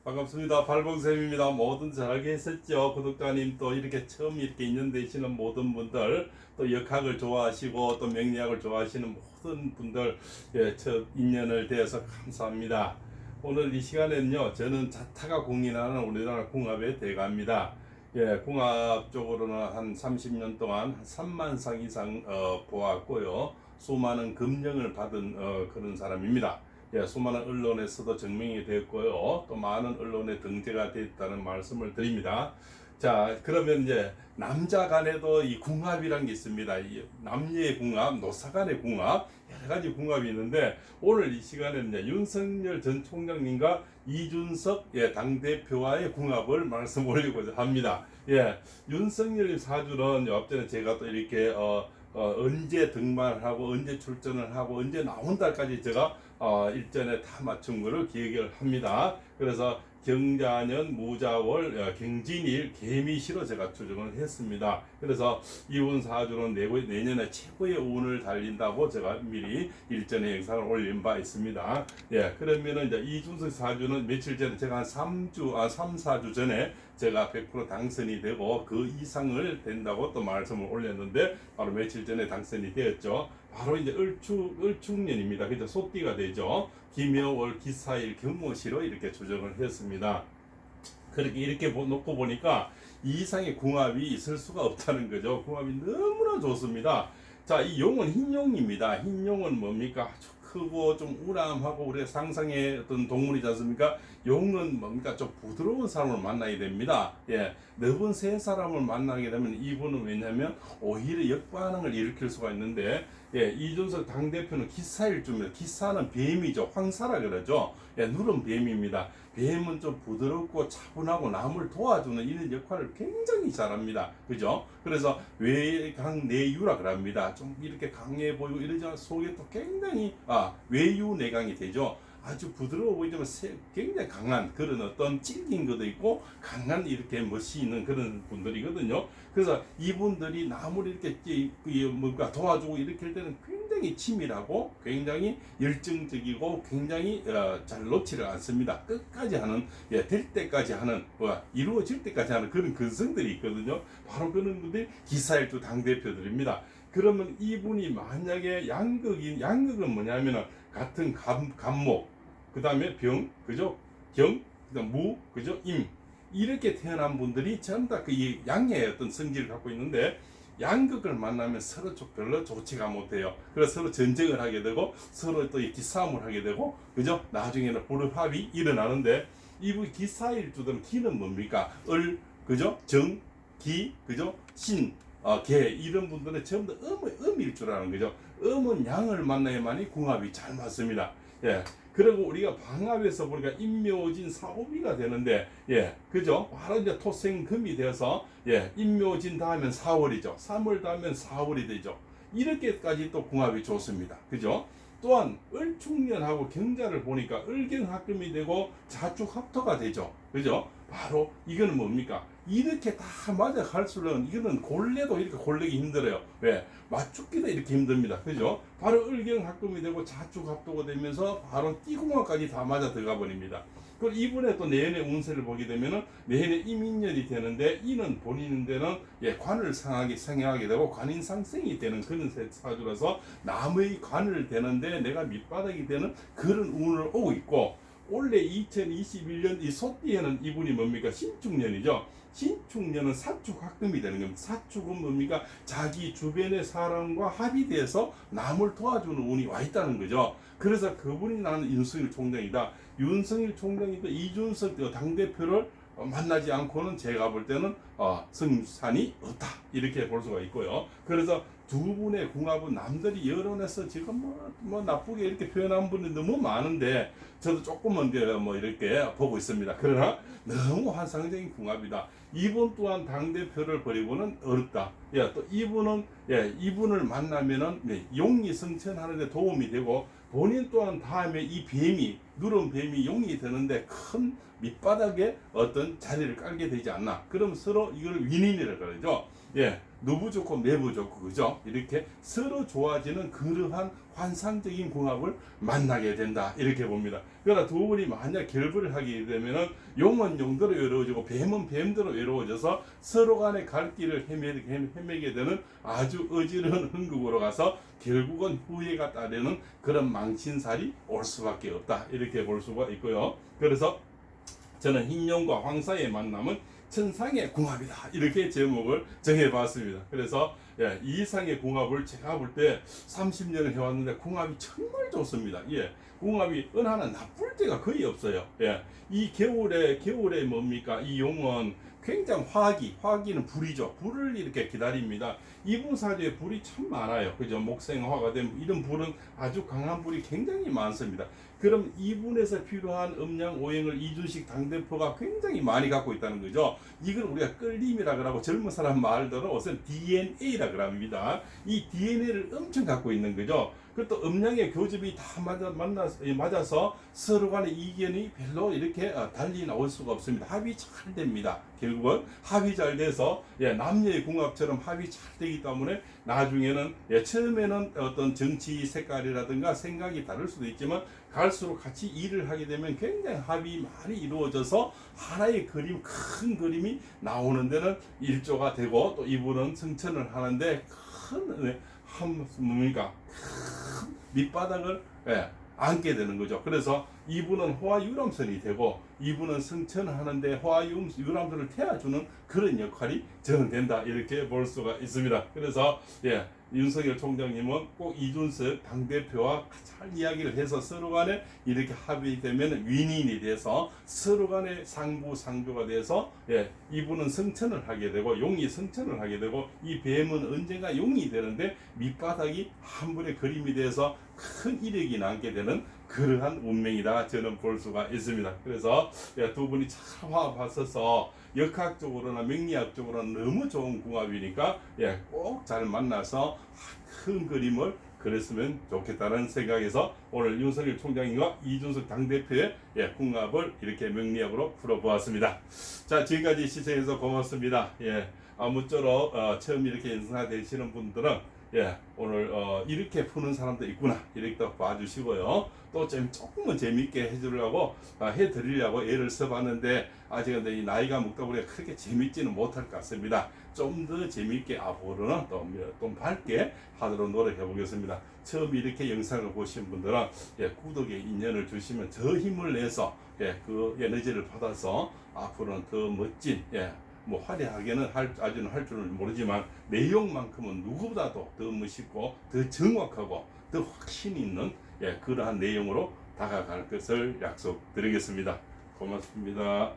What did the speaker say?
반갑습니다. 발봉쌤입니다. 뭐든 잘하게 했었죠. 구독자님 또 이렇게 처음 이렇게 인연 되시는 모든 분들, 또 역학을 좋아하시고 또 명리학을 좋아하시는 모든 분들, 첫 인연을 대해서 감사합니다. 오늘 이 시간에는요, 저는 자타가 공인하는 우리나라 궁합의 대가입니다. 궁합 쪽으로는 한 30년 동안 한 3만 상 이상 보았고요. 수많은 금령을 받은 그런 사람입니다. 수많은 언론에서도 증명이 됐고요. 또 많은 언론에 등재가 됐다는 말씀을 드립니다. 자, 그러면 이제 남자 간에도 이 궁합이란 게 있습니다. 이 남녀의 궁합, 노사 간의 궁합, 여러 가지 궁합이 있는데 오늘 이 시간에는 이제 윤석열 전 총장님과 이준석 당대표와의 궁합을 말씀 올리고자 합니다. 윤석열 사주는 옆전에 제가 또 이렇게 언제 등반하고 언제 출전을 하고 언제 나온다까지 제가 일전에 다 맞춘 거를 기억을 합니다. 그래서 경자년, 무자월, 경진일, 개미시로 제가 추정을 했습니다. 그래서 이운 사주는 내년에 최고의 운을 달린다고 제가 미리 일전에 영상을 올린 바 있습니다. 그러면은 이제 이준석 사주는 며칠 전에 제가 한 3, 4주 전에 제가 100% 당선이 되고 그 이상을 된다고 또 말씀을 올렸는데 바로 며칠 전에 당선이 되었죠. 바로 이제 을축년입니다. 그죠? 소띠가 되죠. 김여월, 기사일, 경모시로 이렇게 조정을 했습니다. 그렇게 이렇게 놓고 보니까 이 이상의 궁합이 있을 수가 없다는 거죠. 궁합이 너무나 좋습니다. 자, 이 용은 흰용입니다. 흰용은 뭡니까? 아주 크고 좀 우람하고 우리가 상상의 어떤 동물이지 않습니까? 용은 뭡니까? 좀 부드러운 사람을 만나야 됩니다. 넓은 새 사람을 만나게 되면 이분은 왜냐면 오히려 역반응을 일으킬 수가 있는데 이준석 당대표는 기사일주입니다. 기사는 뱀이죠. 황사라 그러죠. 누른 뱀입니다. 뱀은 좀 부드럽고 차분하고 남을 도와주는 이런 역할을 굉장히 잘합니다. 그죠? 그래서 외강내유라 그럽니다. 좀 이렇게 강해 보이고 이러지만 속에 또 굉장히 외유내강이 되죠. 아주 부드러워 보이지만 굉장히 강한 그런 어떤 찔긴 것도 있고 강한 이렇게 멋이 있는 그런 분들이거든요. 그래서 이분들이 남을 이렇게 뭔가 도와주고 이렇게 할 때는 굉장히 치밀하고 굉장히 열정적이고 굉장히 잘 놓지를 않습니다. 끝까지 하는 될 때까지 하는 이루어질 때까지 하는 그런 근성들이 있거든요. 바로 그런 분들이 기사일주 당대표들입니다. 그러면 이분이 만약에 양극은 뭐냐면은 같은 간목 그 다음에 병, 그죠? 경, 그다음 무, 그죠? 임. 이렇게 태어난 분들이 전부 다 그 양의 어떤 성질을 갖고 있는데 양극을 만나면 서로 별로 좋지가 못해요. 그래서 서로 전쟁을 하게 되고 서로 또 기싸움을 하게 되고, 그죠? 나중에는 불합이 일어나는데 이분 기사일주들은 기는 뭡니까? 그죠? 정, 기, 그죠? 신, 개 이런 분들은 전부 다 음일주라는 거죠. 음은 양을 만나야만이 궁합이 잘 맞습니다. 그리고 우리가 방합에서 보니까 임묘진 사오비가 되는데, 그죠? 바로 이제 토생금이 되어서, 임묘진 다음엔 4월이죠. 3월 다음엔 4월이 되죠. 이렇게까지 또 궁합이 좋습니다. 그죠? 또한 을축년하고 경자를 보니까 을경합금이 되고 자축합토가 되죠. 그죠? 바로 이거는 뭡니까? 이렇게 다 맞아 갈수록 이거는 골래도 이렇게 골래기 힘들어요. 왜? 맞추기도 이렇게 힘듭니다. 그죠? 바로 을경합금이 되고 자축합토가 되면서 바로 띠궁합까지 다 맞아 들어가 버립니다. 그리고 이분의 또 내년의 운세를 보게 되면은 내년에 임인년이 되는데 이는 본인인데는 관을 상하게 되고 관인상생이 되는 그런 사주라서 남의 관을 되는데 내가 밑바닥이 되는 그런 운을 오고 있고, 올해 2021년 이 소띠에는 이분이 뭡니까? 신축년이죠. 신축년은 사축합금이 되는 겁니다. 사축은 뭡니까? 자기 주변의 사람과 합의돼서 남을 도와주는 운이 와 있다는 거죠. 그래서 그분이 나는 윤석열 총장이다. 윤석열 총장이 또 이준석 당대표를 만나지 않고는 제가 볼 때는 승산이 없다 이렇게 볼 수가 있고요. 그래서 두 분의 궁합은 남들이 여론에서 지금 뭐 나쁘게 이렇게 표현한 분이 너무 많은데 저도 조금은 뭐 이렇게 보고 있습니다. 그러나 너무 환상적인 궁합이다. 이분 또한 당대표를 버리고는 어렵다. 또 이분을 만나면은 용이 성천하는데 도움이 되고 본인 또한 다음에 이 누른 뱀이 용이 되는데 큰 밑바닥에 어떤 자리를 깔게 되지 않나. 그럼 서로 이걸 윈윈이라고 그러죠. 누부 좋고 매부 좋고 그죠? 이렇게 서로 좋아지는 그러한 환상적인 궁합을 만나게 된다 이렇게 봅니다. 그러나 두 분이 만약 결부를 하게 되면은 용은 용대로 외로워지고 뱀은 뱀대로 외로워져서 서로 간의 갈 길을 헤매게 되는 아주 어지러운 흥국으로 가서 결국은 후회가 따르는 그런 망신살이 올 수밖에 없다 이렇게 볼 수가 있고요. 그래서 저는 흰용과 황사의 만남은 천상의 궁합이다 이렇게 제목을 정해봤습니다. 그래서 이상의 궁합을 제가 볼 때 30년을 해왔는데 궁합이 정말 좋습니다. 궁합이 하나 나쁠 때가 거의 없어요. 이 겨울에 뭡니까? 이 용은 굉장히 화기는 불이죠. 불을 이렇게 기다립니다. 이분 사주에 불이 참 많아요. 그죠? 목생화가 된 이런 불은 아주 강한 불이 굉장히 많습니다. 그럼 이분에서 필요한 음양 오행을 이준식 당대표가 굉장히 많이 갖고 있다는 거죠. 이걸 우리가 끌림이라 그러고 젊은 사람 말대로 우선 DNA라 그럽니다. 이 DNA를 엄청 갖고 있는 거죠. 그것도 음양의 교집이 다 맞아서 서로 간의 이견이 별로 이렇게 달리 나올 수가 없습니다. 합이 잘 됩니다. 결국은 합이 잘 돼서 남녀의 궁합처럼 합이 잘 되기 때문에 나중에는 처음에는 어떤 정치 색깔이라든가 생각이 다를 수도 있지만 갈수록 같이 일을 하게 되면 굉장히 합이 많이 이루어져서 하나의 그림, 큰 그림이 나오는 데는 일조가 되고 또 이분은 승천을 하는데 큰 뭡니까? 큰 밑바닥을 안게 되는 거죠. 그래서 이분은 호화 유람선이 되고 이분은 승천을 하는데 호화 유람선을 태워주는 그런 역할이 저는 된다 이렇게 볼 수가 있습니다. 그래서 윤석열 총장님은 꼭 이준석 당대표와 잘 이야기를 해서 서로 간에 이렇게 합의되면 윈윈이 돼서 서로 간에 상부상조가 돼서 이분은 승천을 하게 되고 용이 승천을 하게 되고 이 뱀은 언젠가 용이 되는데 밑바닥이 한 분의 그림이 돼서 큰 이력이 남게 되는 그러한 운명이다 저는 볼 수가 있습니다. 그래서 두 분이 잘 화합하셔서 역학적으로나 명리학적으로는 너무 좋은 궁합이니까 꼭 잘 만나서 큰 그림을 그랬으면 좋겠다는 생각에서 오늘 윤석열 총장님과 이준석 당대표의 궁합을 이렇게 명리학으로 풀어보았습니다. 자, 지금까지 시청해주셔서 고맙습니다. 아무쪼록 처음 이렇게 연습하 되시는 분들은 오늘 이렇게 푸는 사람도 있구나 이렇게 또 봐주시고요. 또 조금은 재밌게 해주려고 해드리려고 애를 써봤는데 아직은 이 나이가 먹다 보니 그렇게 재밌지는 못할 것 같습니다. 좀 더 재밌게 앞으로는 좀 밝게 하도록 노력해 보겠습니다. 처음 이렇게 영상을 보신 분들은 구독에 인연을 주시면 더 힘을 내서 그 에너지를 받아서 앞으로는 더 멋진 뭐 화려하게는 아직은 할 줄은 모르지만 내용만큼은 누구보다도 더 멋있고 더 정확하고 더 확신 있는 그러한 내용으로 다가갈 것을 약속드리겠습니다. 고맙습니다.